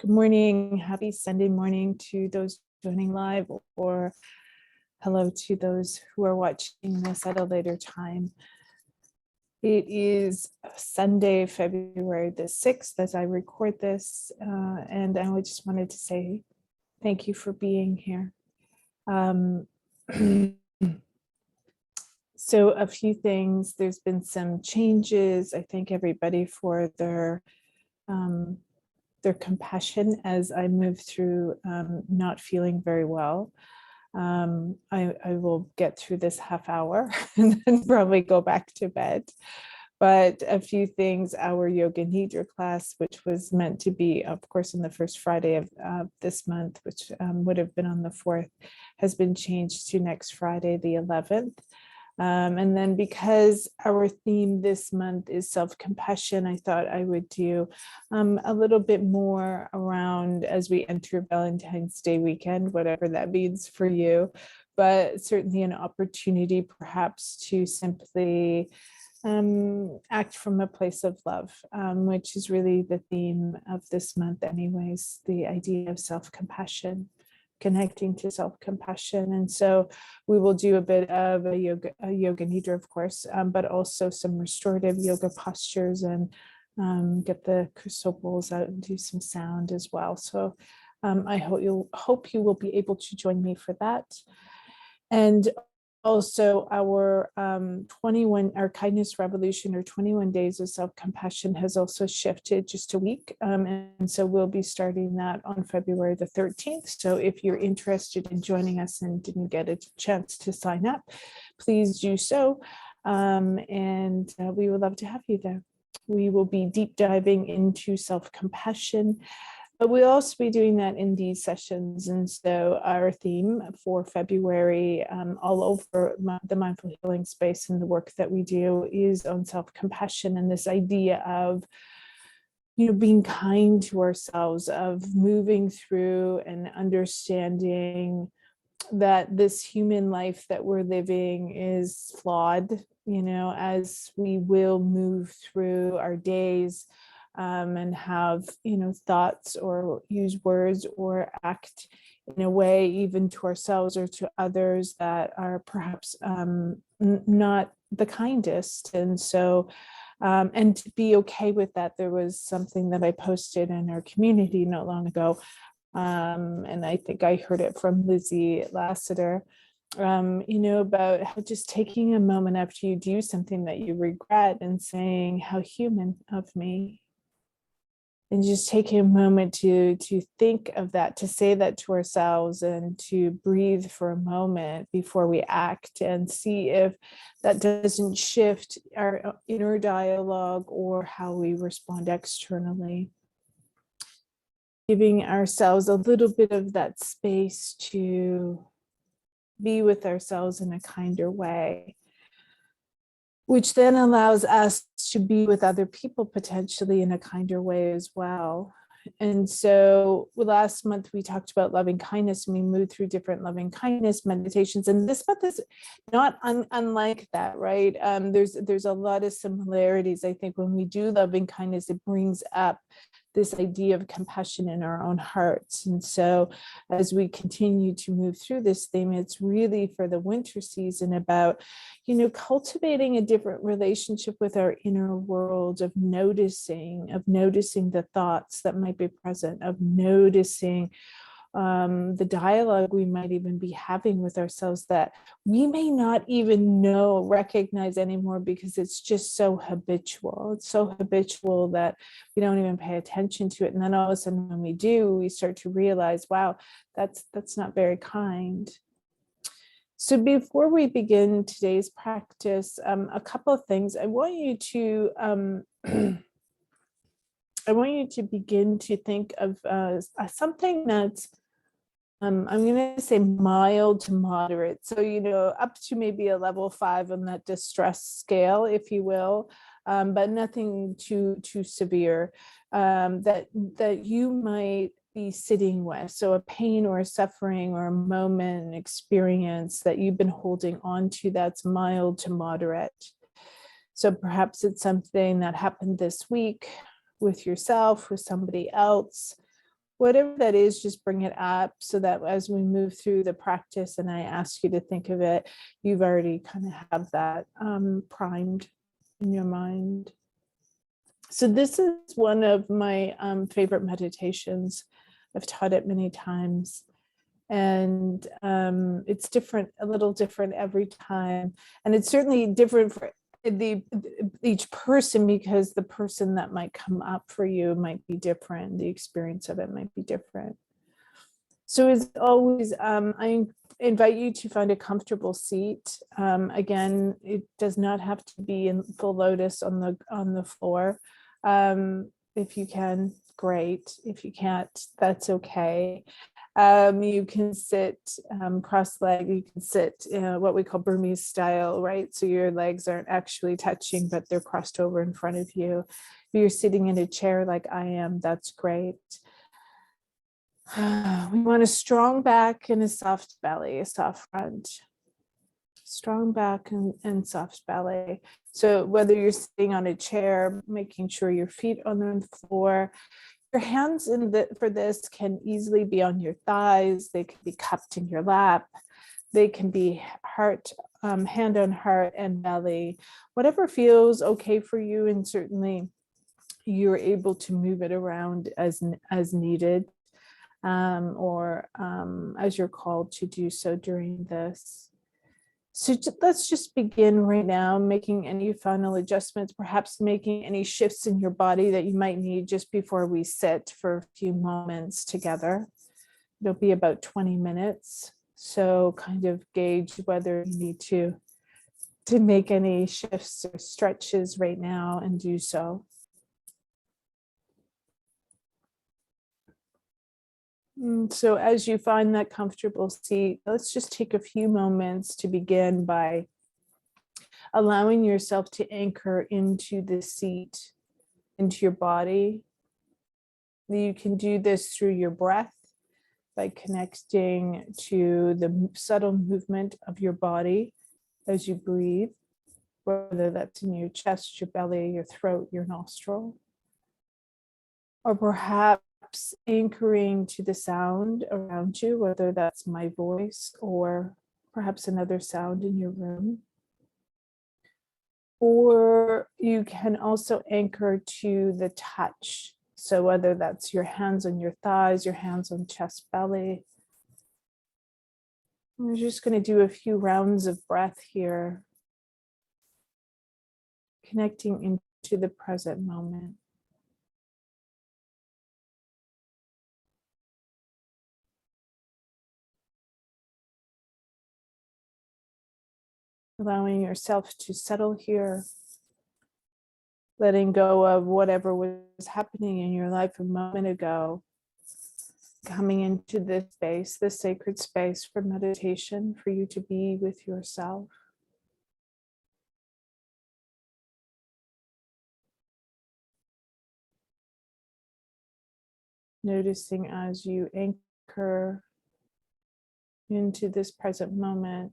Good morning. Happy Sunday morning to those joining live, or hello to those who are watching this at a later time. It is Sunday, February the 6th as I record this, and I just wanted to say thank you for being here. So a few things, there's been some changes. I thank everybody for their compassion as I move through not feeling very well. I will get through this half hour and then probably go back to bed. But a few things, our Yoga Nidra class, which was meant to be, of course, on the first Friday of this month, which would have been on the 4th, has been changed to next Friday, the 11th. And then because our theme this month is self-compassion, I thought I would do a little bit more around as we enter Valentine's Day weekend, whatever that means for you, but certainly an opportunity perhaps to simply act from a place of love, which is really the theme of this month anyways, the idea of self-compassion. Connecting to self-compassion. And so we will do a bit of a yoga nidra, of course, but also some restorative yoga postures and get the crystal bowls out and do some sound as well. So I hope you will be able to join me for that. And also our our kindness revolution, or 21 days of self-compassion, has also shifted just a week. And so we'll be starting that on February the 13th. So if you're interested in joining us and didn't get a chance to sign up, please do so. And we would love to have you there. We will be deep diving into self-compassion, but we'll also be doing that in these sessions. And so our theme for February, all over the mindful healing space and the work that we do, is on self-compassion and this idea of, being kind to ourselves, of moving through and understanding that this human life that we're living is flawed, as we will move through our days. And have, thoughts or use words or act in a way, even to ourselves or to others, that are perhaps not the kindest. And so, and to be okay with that. There was something that I posted in our community not long ago, and I think I heard it from Lizzie Lassiter, about how just taking a moment after you do something that you regret and saying, how human of me. And just taking a moment to think of that, to say that to ourselves, and to breathe for a moment before we act, and see if that doesn't shift our inner dialogue or how we respond externally. Giving ourselves a little bit of that space to be with ourselves in a kinder way, which then allows us to be with other people potentially in a kinder way as well. And so last month we talked about loving kindness, and we moved through different loving kindness meditations. And this month is not unlike that, right? There's a lot of similarities. I think when we do loving kindness, it brings up this idea of compassion in our own hearts. And so as we continue to move through this theme, it's really for the winter season about, cultivating a different relationship with our inner world, of noticing the thoughts that might be present, of noticing the dialogue we might even be having with ourselves that we may not even recognize anymore, because it's just so habitual. It's so habitual that we don't even pay attention to it. And then all of a sudden when we do, we start to realize, wow, that's not very kind. So before we begin today's practice, a couple of things. I want you to begin to think of something that's I'm going to say mild to moderate. So, up to maybe a level 5 on that distress scale, if you will, but nothing too severe, that you might be sitting with. So a pain or a suffering or a moment, an experience that you've been holding on to that's mild to moderate. So perhaps it's something that happened this week with yourself, with somebody else, whatever that is, just bring it up so that as we move through the practice and I ask you to think of it, you've already kind of have that primed in your mind. So this is one of my favorite meditations. I've taught it many times, and it's different, a little different every time. And it's certainly different for each person, because the person that might come up for you might be different. The experience of it might be different. So as always, I invite you to find a comfortable seat. Again, it does not have to be in full lotus on the floor. If you can, great. If you can't, that's okay. You can sit cross-legged. You can sit what we call Burmese style, right? So your legs aren't actually touching, but they're crossed over in front of you. If you're sitting in a chair like I am, that's great. We want a strong back and a soft belly, a soft front. Strong back and soft belly. So whether you're sitting on a chair, making sure your feet are on the floor, your hands for this can easily be on your thighs. They can be cupped in your lap. They can be heart, hand on heart and belly, whatever feels okay for you. And certainly you're able to move it around as needed, or as you're called to do so during this. So let's just begin right now, making any final adjustments, perhaps making any shifts in your body that you might need just before we sit for a few moments together. It'll be about 20 minutes. So kind of gauge whether you need to make any shifts or stretches right now, and do so. So as you find that comfortable seat, let's just take a few moments to begin by allowing yourself to anchor into the seat, into your body. You can do this through your breath, by connecting to the subtle movement of your body as you breathe, whether that's in your chest, your belly, your throat, your nostril, or perhaps anchoring to the sound around you, whether that's my voice or perhaps another sound in your room. Or you can also anchor to the touch. So whether that's your hands on your thighs, your hands on chest, belly. We're just going to do a few rounds of breath here, connecting into the present moment. Allowing yourself to settle here, letting go of whatever was happening in your life a moment ago, coming into this space, this sacred space for meditation, for you to be with yourself. Noticing as you anchor into this present moment,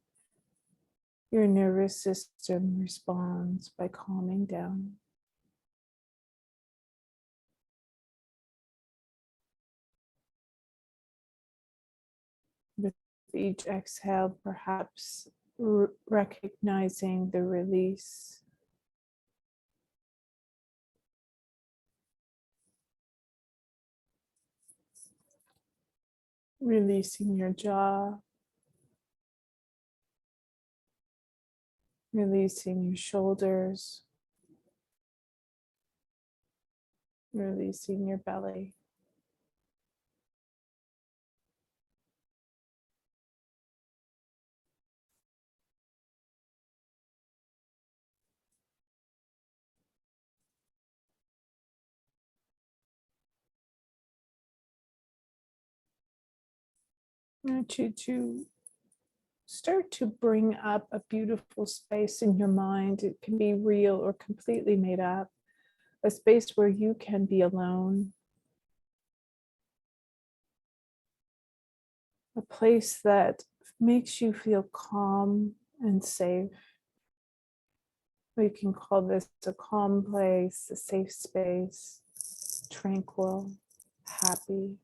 your nervous system responds by calming down. With each exhale, perhaps recognizing the release. Releasing your jaw. Releasing your shoulders. Releasing your belly. I want you to start to bring up a beautiful space in your mind. It can be real or completely made up. A space where you can be alone. A place that makes you feel calm and safe. We can call this a calm place, a safe space, tranquil, happy.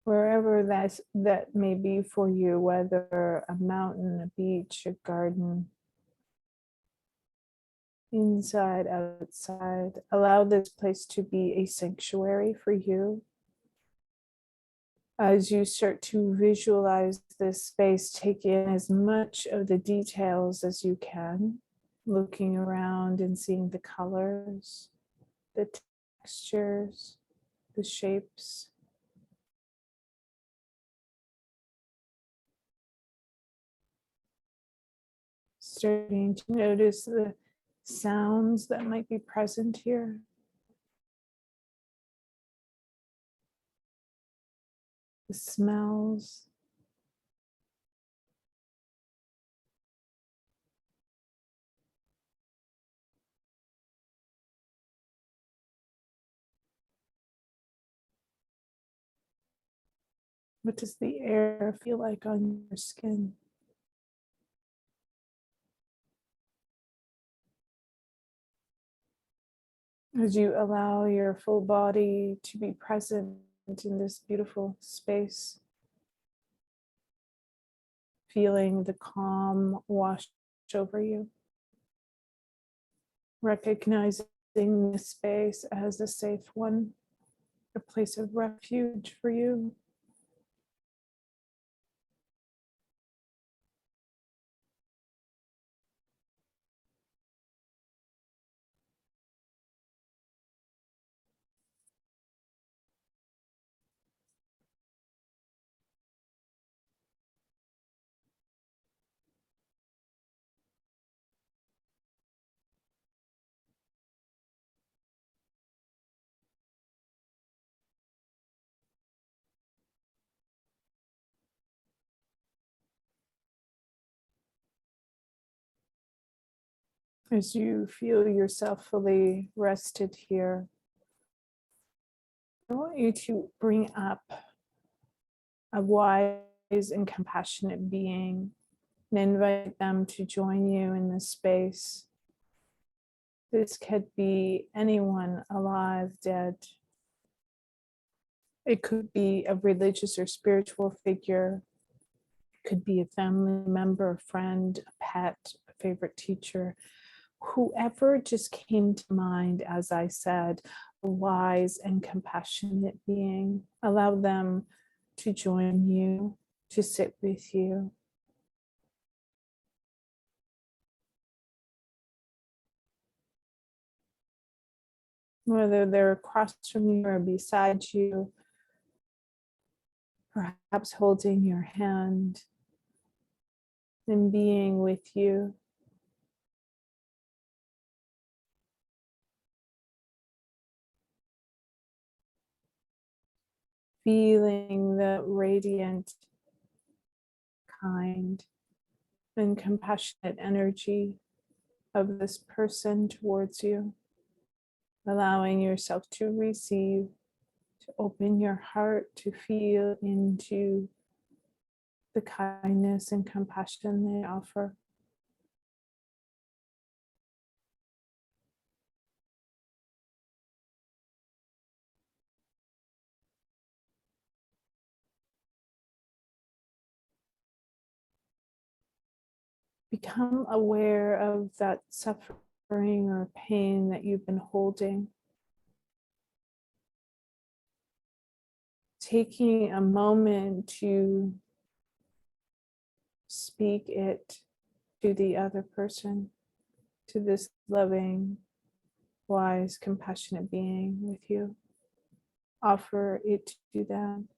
wherever that may be for you, whether a mountain, a beach, a garden, inside, outside. Allow this place to be a sanctuary for you. As you start to visualize this space, take in as much of the details as you can, looking around and seeing the colors, the textures, the shapes. Starting to notice the sounds that might be present here. The smells. What does the air feel like on your skin? As you allow your full body to be present in this beautiful space, feeling the calm wash over you, recognizing this space as a safe one, a place of refuge for you. As you feel yourself fully rested here, I want you to bring up a wise and compassionate being and invite them to join you in this space. This could be anyone, alive, dead. It could be a religious or spiritual figure. It could be a family member, a friend, a pet, a favorite teacher. Whoever just came to mind as I said, a wise and compassionate being. Allow them to join you, to sit with you. Whether they're across from you or beside you, perhaps holding your hand and being with you. Feeling the radiant, kind, and compassionate energy of this person towards you, allowing yourself to receive, to open your heart, to feel into the kindness and compassion they offer. Become aware of that suffering or pain that you've been holding. Taking a moment to speak it to the other person, to this loving, wise, compassionate being with you. Offer it to them.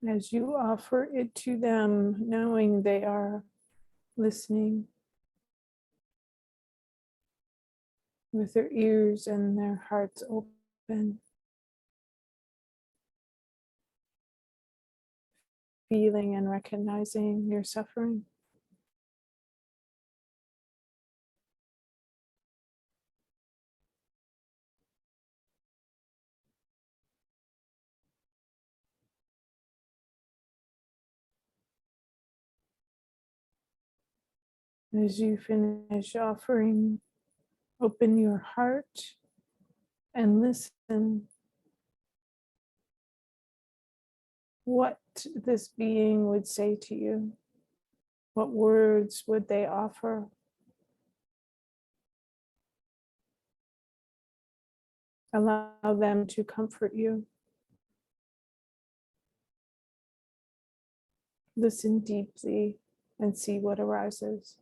As you offer it to them, knowing they are listening, with their ears and their hearts open, feeling and recognizing your suffering. As you finish offering, open your heart and listen what this being would say to you. What words would they offer? Allow them to comfort you. Listen deeply and see what arises.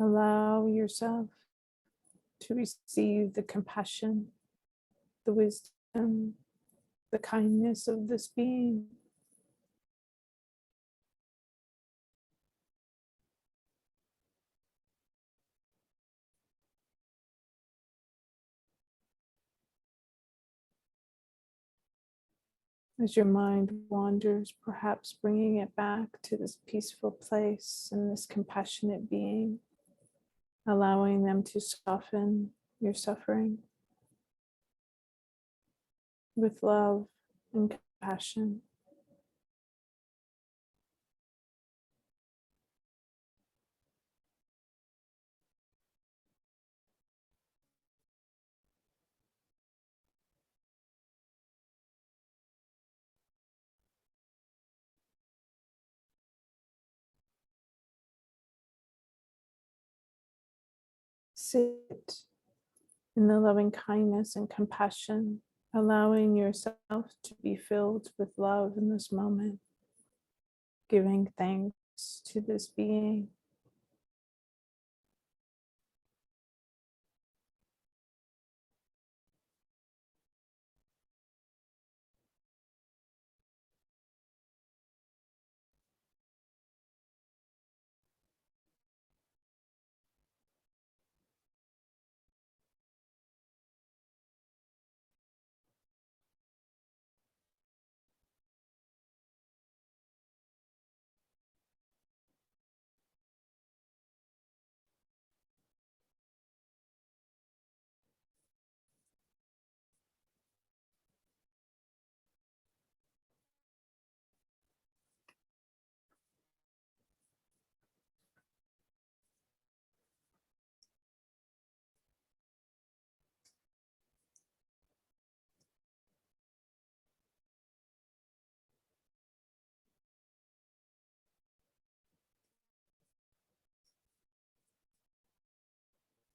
Allow yourself to receive the compassion, the wisdom, the kindness of this being. As your mind wanders, perhaps bringing it back to this peaceful place and this compassionate being, allowing them to soften your suffering with love and compassion. Sit in the loving kindness and compassion, allowing yourself to be filled with love in this moment, giving thanks to this being.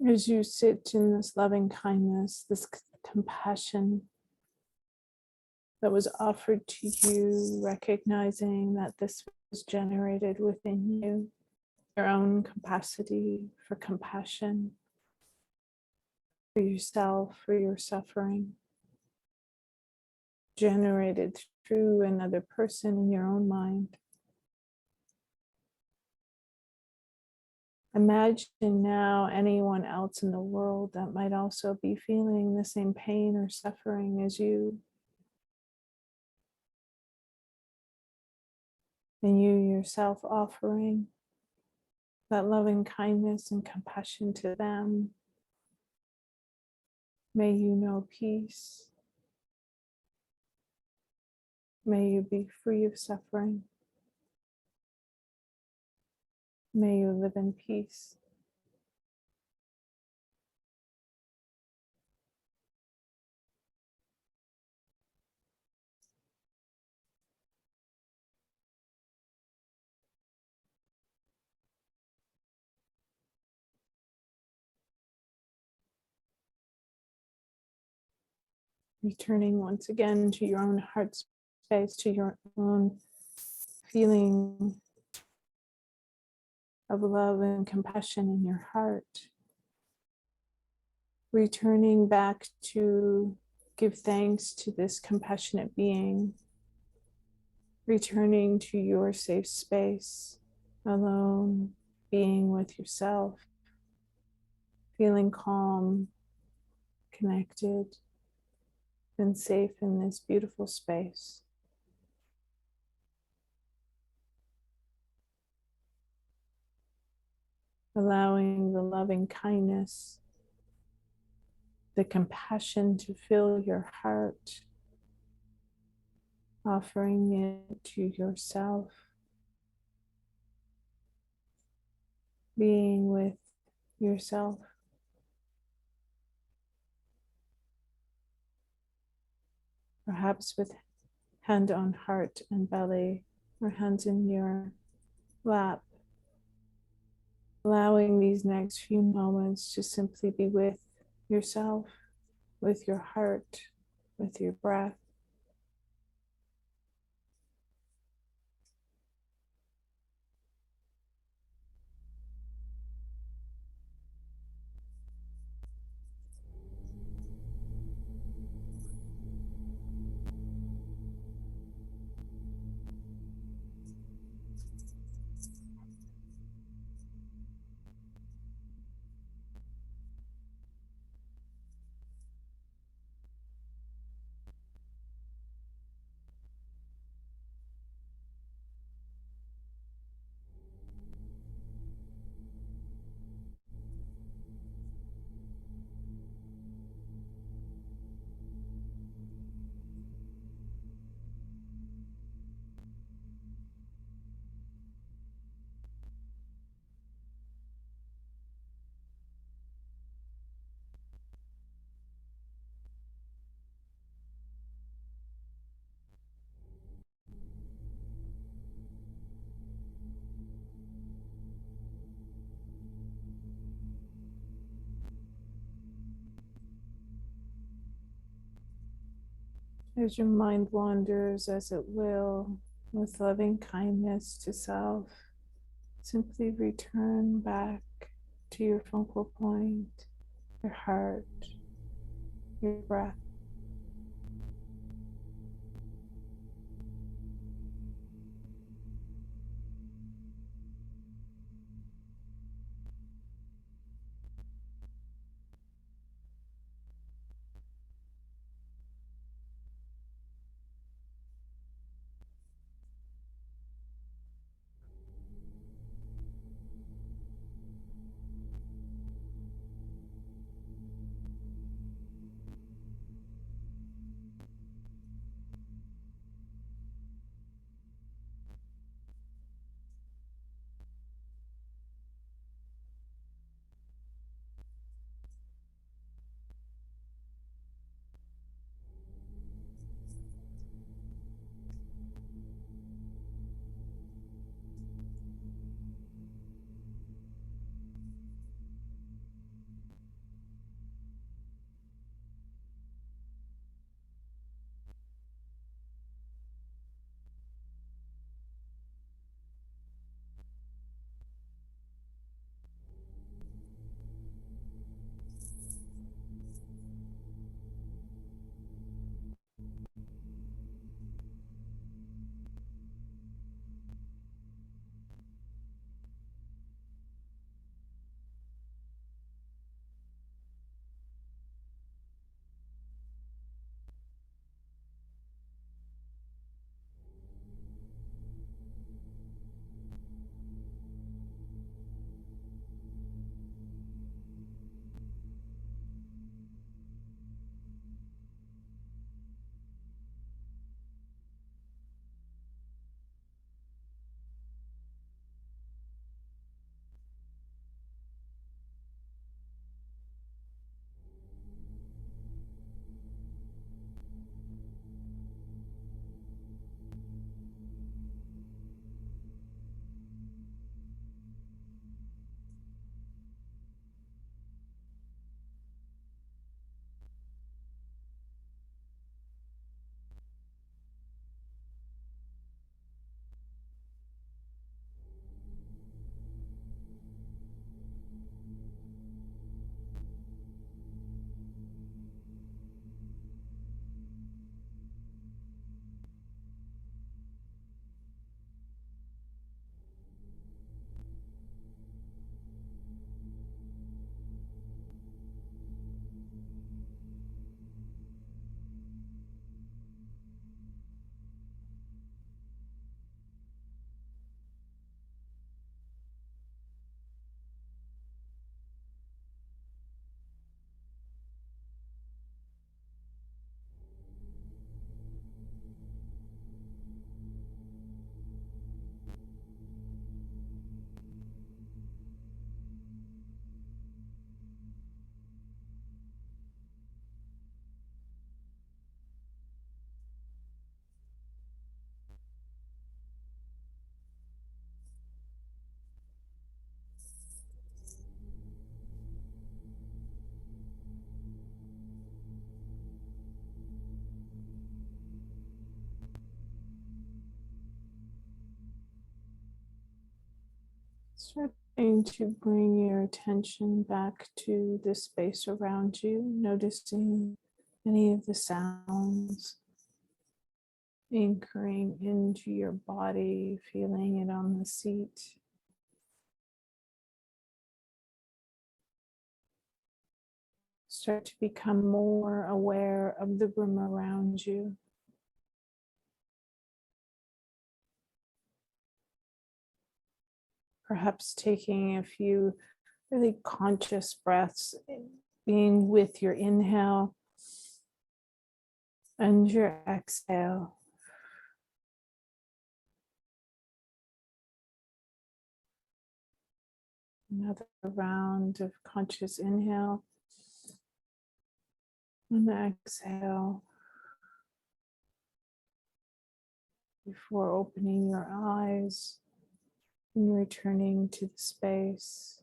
As you sit in this loving kindness, this compassion that was offered to you, recognizing that this was generated within you, your own capacity for compassion for yourself, for your suffering, generated through another person in your own mind. Imagine now anyone else in the world that might also be feeling the same pain or suffering as you. And you yourself offering that loving kindness and compassion to them. May you know peace. May you be free of suffering. May you live in peace. Returning once again to your own heart space, to your own feeling of love and compassion in your heart. Returning back to give thanks to this compassionate being. Returning to your safe space, alone, being with yourself, feeling calm, connected, and safe in this beautiful space. Allowing the loving kindness, the compassion to fill your heart, offering it to yourself, being with yourself. Perhaps with hand on heart and belly, or hands in your lap, allowing these next few moments to simply be with yourself, with your heart, with your breath. As your mind wanders, as it will, with loving kindness to self, simply return back to your focal point, your heart, your breath. Starting to bring your attention back to the space around you, noticing any of the sounds, anchoring into your body, feeling it on the seat. Start to become more aware of the room around you. Perhaps taking a few really conscious breaths, being with your inhale and your exhale. Another round of conscious inhale and exhale before opening your eyes and returning to the space.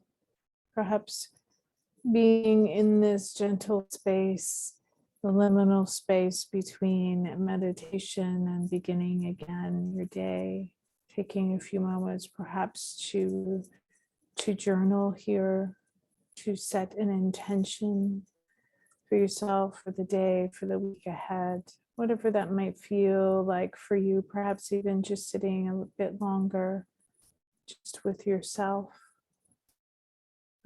Perhaps being in this gentle space, the liminal space between meditation and beginning again your day, taking a few moments perhaps to journal here, to set an intention for yourself for the day, for the week ahead, whatever that might feel like for you, perhaps even just sitting a bit longer just with yourself,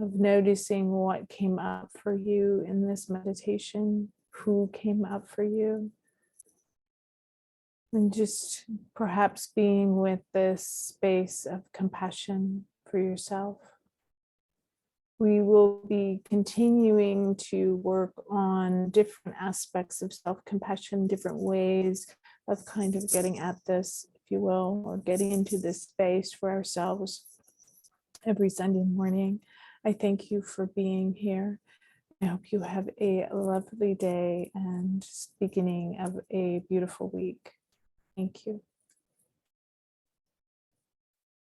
of noticing what came up for you in this meditation, who came up for you, and just perhaps being with this space of compassion for yourself. We will be continuing to work on different aspects of self-compassion, different ways of kind of getting at this, if you will, or getting into this space for ourselves every Sunday morning. I thank you for being here. I hope you have a lovely day and beginning of a beautiful week. Thank you.